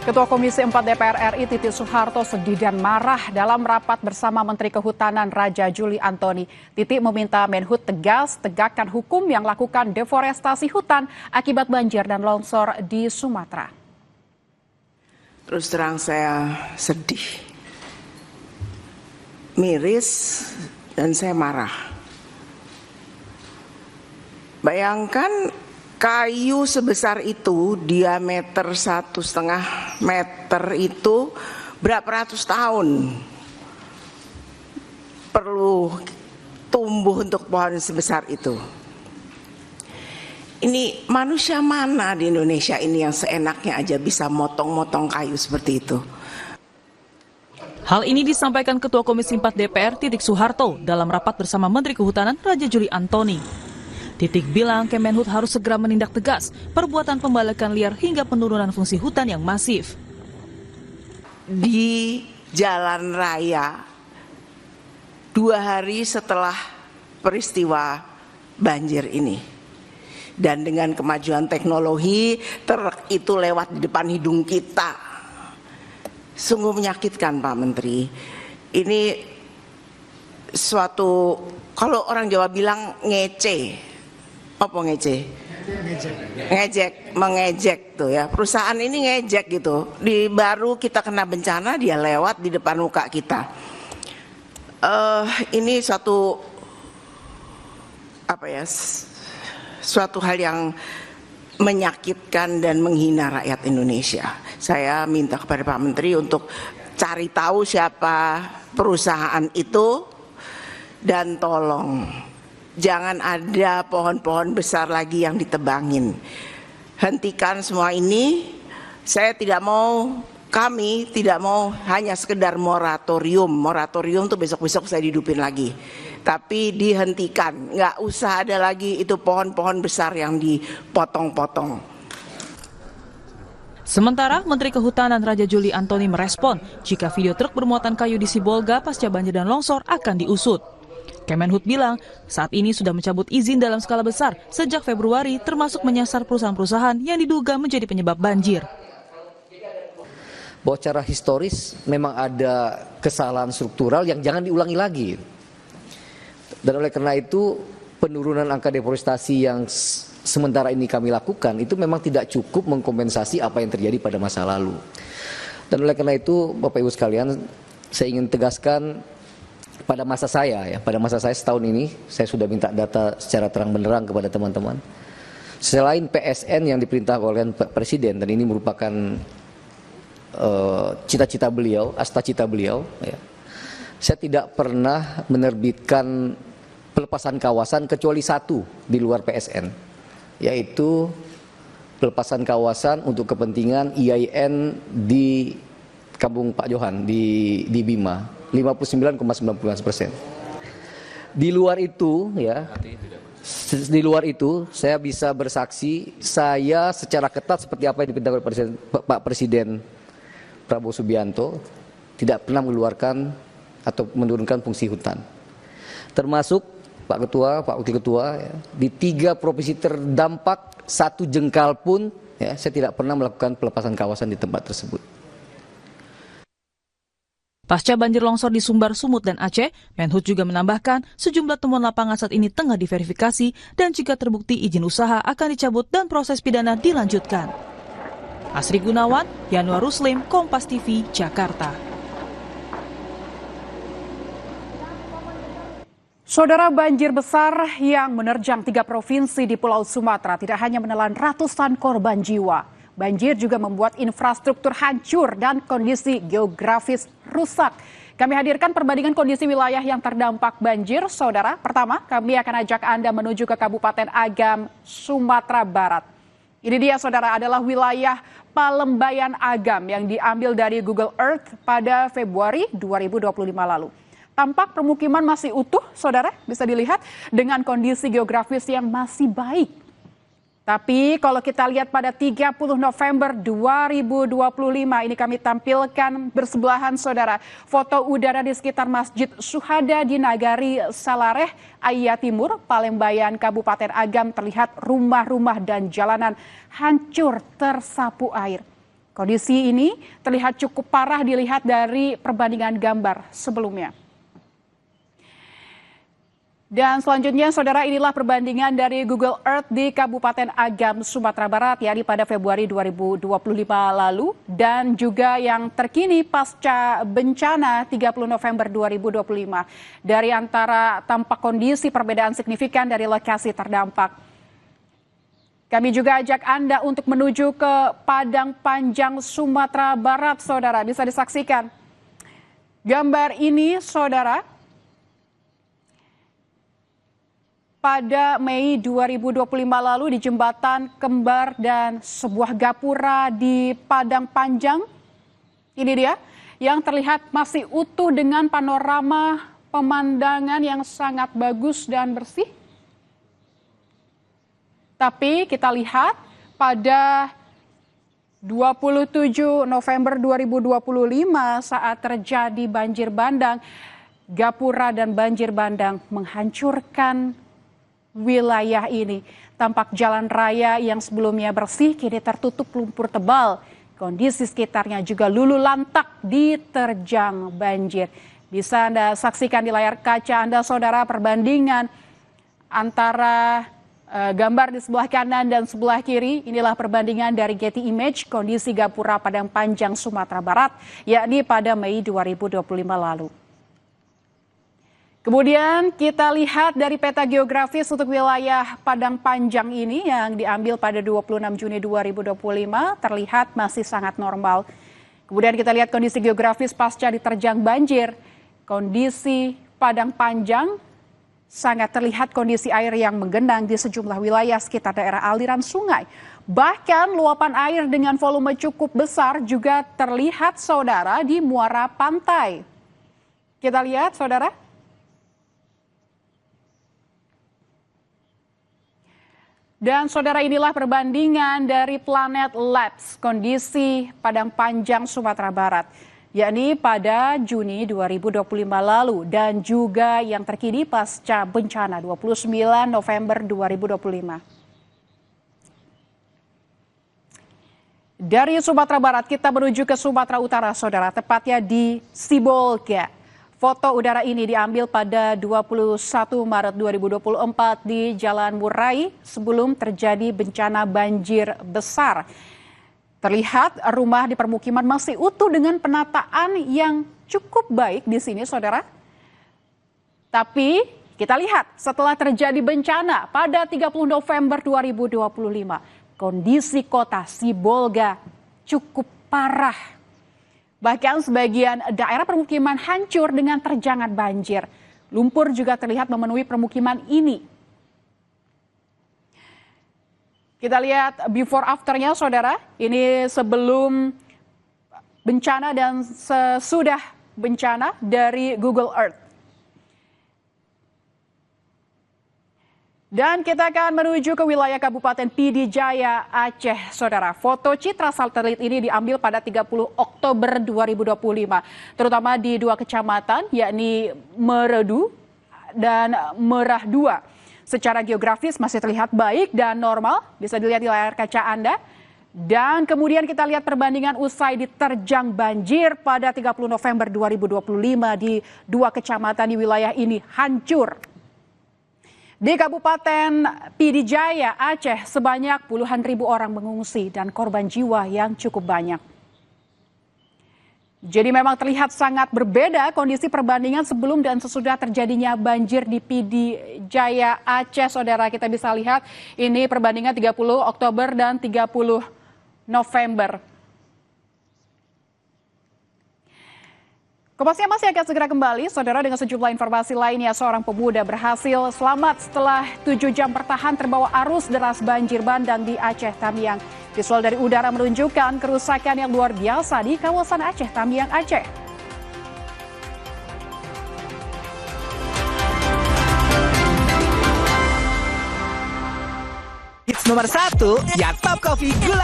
Ketua Komisi 4 DPR RI Titik Soeharto sedih dan marah dalam rapat bersama Menteri Kehutanan Raja Juli Antoni. Titik meminta Menhut tegas tegakkan hukum yang lakukan deforestasi hutan akibat banjir dan longsor di Sumatera. Terus terang saya sedih, miris, dan saya marah. Bayangkan kayu sebesar itu, diameter 1,5 meter itu berapa ratus tahun perlu tumbuh untuk pohon sebesar itu. Ini manusia mana di Indonesia ini yang seenaknya aja bisa motong-motong kayu seperti itu? Hal ini disampaikan Ketua Komisi 4 DPR Titik Soeharto dalam rapat bersama Menteri Kehutanan Raja Juli Antoni. Titik bilang Kemenhut harus segera menindak tegas perbuatan pembalakan liar hingga penurunan fungsi hutan yang masif. Di jalan raya 2 hari setelah peristiwa banjir ini, dan dengan kemajuan teknologi, truk itu lewat di depan hidung kita. Sungguh menyakitkan, Pak Menteri. Ini suatu, kalau orang Jawa bilang ngece. Apa ngece? Ngejek, mengejek tuh ya. Perusahaan ini ngejek gitu. Di baru kita kena bencana, dia lewat di depan muka kita. Ini suatu suatu hal yang menyakitkan dan menghina rakyat Indonesia. Saya minta kepada Pak Menteri untuk cari tahu siapa perusahaan itu dan tolong jangan ada pohon-pohon besar lagi yang ditebangin. Hentikan semua ini. Saya tidak mau, kami tidak mau hanya sekedar moratorium. Moratorium tuh besok-besok saya hidupin lagi. Tapi dihentikan, nggak usah ada lagi itu pohon-pohon besar yang dipotong-potong. Sementara Menteri Kehutanan Raja Juli Antoni merespon jika video truk bermuatan kayu di Sibolga pasca banjir dan longsor akan diusut. Kemenhut bilang saat ini sudah mencabut izin dalam skala besar sejak Februari, termasuk menyasar perusahaan-perusahaan yang diduga menjadi penyebab banjir. Bahwa secara historis memang ada kesalahan struktural yang jangan diulangi lagi. Dan oleh karena itu penurunan angka deforestasi yang sementara ini kami lakukan itu memang tidak cukup mengkompensasi apa yang terjadi pada masa lalu. Dan oleh karena itu Bapak Ibu sekalian, saya ingin tegaskan pada masa saya setahun ini, saya sudah minta data secara terang benderang kepada teman-teman. Selain PSN yang diperintah oleh Pak Presiden, dan ini merupakan cita-cita beliau, asta-cita beliau, ya, saya tidak pernah menerbitkan pelepasan kawasan kecuali satu di luar PSN, yaitu pelepasan kawasan untuk kepentingan IAIN di Kampung Pak Johan di Bima. 59,19%. Di luar itu ya, di luar itu saya bisa bersaksi, saya secara ketat seperti apa yang diperintah oleh Pak Presiden Prabowo Subianto tidak pernah mengeluarkan atau menurunkan fungsi hutan. Termasuk Pak Ketua, Pak Wakil Ketua, ya, di 3 provinsi terdampak 1 jengkal pun ya, saya tidak pernah melakukan pelepasan kawasan di tempat tersebut. Pasca banjir longsor di Sumbar, Sumut, dan Aceh, Menhut juga menambahkan sejumlah temuan lapangan saat ini tengah diverifikasi dan jika terbukti izin usaha akan dicabut dan proses pidana dilanjutkan. Asri Gunawan, Yanuar Ruslim, Kompas TV, Jakarta. Saudara, banjir besar yang menerjang 3 provinsi di Pulau Sumatera tidak hanya menelan ratusan korban jiwa. Banjir juga membuat infrastruktur hancur dan kondisi geografis rusak. Kami hadirkan perbandingan kondisi wilayah yang terdampak banjir, saudara. Pertama, kami akan ajak Anda menuju ke Kabupaten Agam, Sumatera Barat. Ini dia, saudara, adalah wilayah Palembayan Agam yang diambil dari Google Earth pada Februari 2025 lalu. Tampak permukiman masih utuh, saudara, bisa dilihat dengan kondisi geografis yang masih baik. Tapi kalau kita lihat pada 30 November 2025, ini kami tampilkan bersebelahan, saudara, foto udara di sekitar Masjid Syuhada di Nagari Salareh, Aiya Timur, Palembayan, Kabupaten Agam. Terlihat rumah-rumah dan jalanan hancur tersapu air. Kondisi ini terlihat cukup parah dilihat dari perbandingan gambar sebelumnya. Dan selanjutnya, saudara, inilah perbandingan dari Google Earth di Kabupaten Agam, Sumatera Barat, yakni pada Februari 2025 lalu, dan juga yang terkini pasca bencana 30 November 2025. Dari antara tampak kondisi perbedaan signifikan dari lokasi terdampak. Kami juga ajak Anda untuk menuju ke Padang Panjang, Sumatera Barat, saudara. Bisa disaksikan gambar ini, saudara. Pada Mei 2025 lalu di Jembatan Kembar dan sebuah gapura di Padang Panjang. Ini dia yang terlihat masih utuh dengan panorama pemandangan yang sangat bagus dan bersih. Tapi kita lihat pada 27 November 2025 saat terjadi banjir bandang, gapura dan banjir bandang menghancurkan wilayah ini. Tampak jalan raya yang sebelumnya bersih kini tertutup lumpur tebal. Kondisi sekitarnya juga lulu lantak diterjang banjir. Bisa Anda saksikan di layar kaca Anda, saudara, perbandingan antara gambar di sebelah kanan dan sebelah kiri. Inilah perbandingan dari Getty Image kondisi gapura Padang Panjang, Sumatera Barat, yakni pada Mei 2025 lalu. Kemudian kita lihat dari peta geografis untuk wilayah Padang Panjang ini yang diambil pada 26 Juni 2025 terlihat masih sangat normal. Kemudian kita lihat kondisi geografis pasca diterjang banjir. Kondisi Padang Panjang sangat terlihat kondisi air yang menggenang di sejumlah wilayah sekitar daerah aliran sungai. Bahkan luapan air dengan volume cukup besar juga terlihat, saudara, di muara pantai. Kita lihat, saudara. Dan saudara, inilah perbandingan dari Planet Labs kondisi Padang Panjang, Sumatera Barat, yakni pada Juni 2025 lalu dan juga yang terkini pasca bencana 29 November 2025. Dari Sumatera Barat kita menuju ke Sumatera Utara, saudara, tepatnya di Sibolga. Foto udara ini diambil pada 21 Maret 2024 di Jalan Murai sebelum terjadi bencana banjir besar. Terlihat rumah di permukiman masih utuh dengan penataan yang cukup baik di sini, saudara. Tapi kita lihat setelah terjadi bencana pada 30 November 2025, kondisi kota Sibolga cukup parah. Bahkan sebagian daerah permukiman hancur dengan terjangan banjir. Lumpur juga terlihat memenuhi permukiman ini. Kita lihat before afternya, saudara. Ini sebelum bencana dan sesudah bencana dari Google Earth. Dan kita akan menuju ke wilayah Kabupaten Pidi Jaya, Aceh, saudara. Foto citra satelit ini diambil pada 30 Oktober 2025, terutama di dua kecamatan, yakni Meredu dan Merah 2. Secara geografis masih terlihat baik dan normal, bisa dilihat di layar kaca Anda. Dan kemudian kita lihat perbandingan usai diterjang banjir pada 30 November 2025 di dua kecamatan di wilayah ini hancur. Di Kabupaten Pidi Jaya, Aceh, sebanyak puluhan ribu orang mengungsi dan korban jiwa yang cukup banyak. Jadi memang terlihat sangat berbeda kondisi perbandingan sebelum dan sesudah terjadinya banjir di Pidi Jaya, Aceh, saudara. Kita bisa lihat ini perbandingan 30 Oktober dan 30 November. Kompasnya masih akan segera kembali, saudara, dengan sejumlah informasi lainnya. Seorang pemuda berhasil selamat setelah 7 jam bertahan terbawa arus deras banjir bandang di Aceh Tamiang. Visual dari udara menunjukkan kerusakan yang luar biasa di kawasan Aceh Tamiang, Aceh. Hits nomor 1 ya Top Coffee Gula.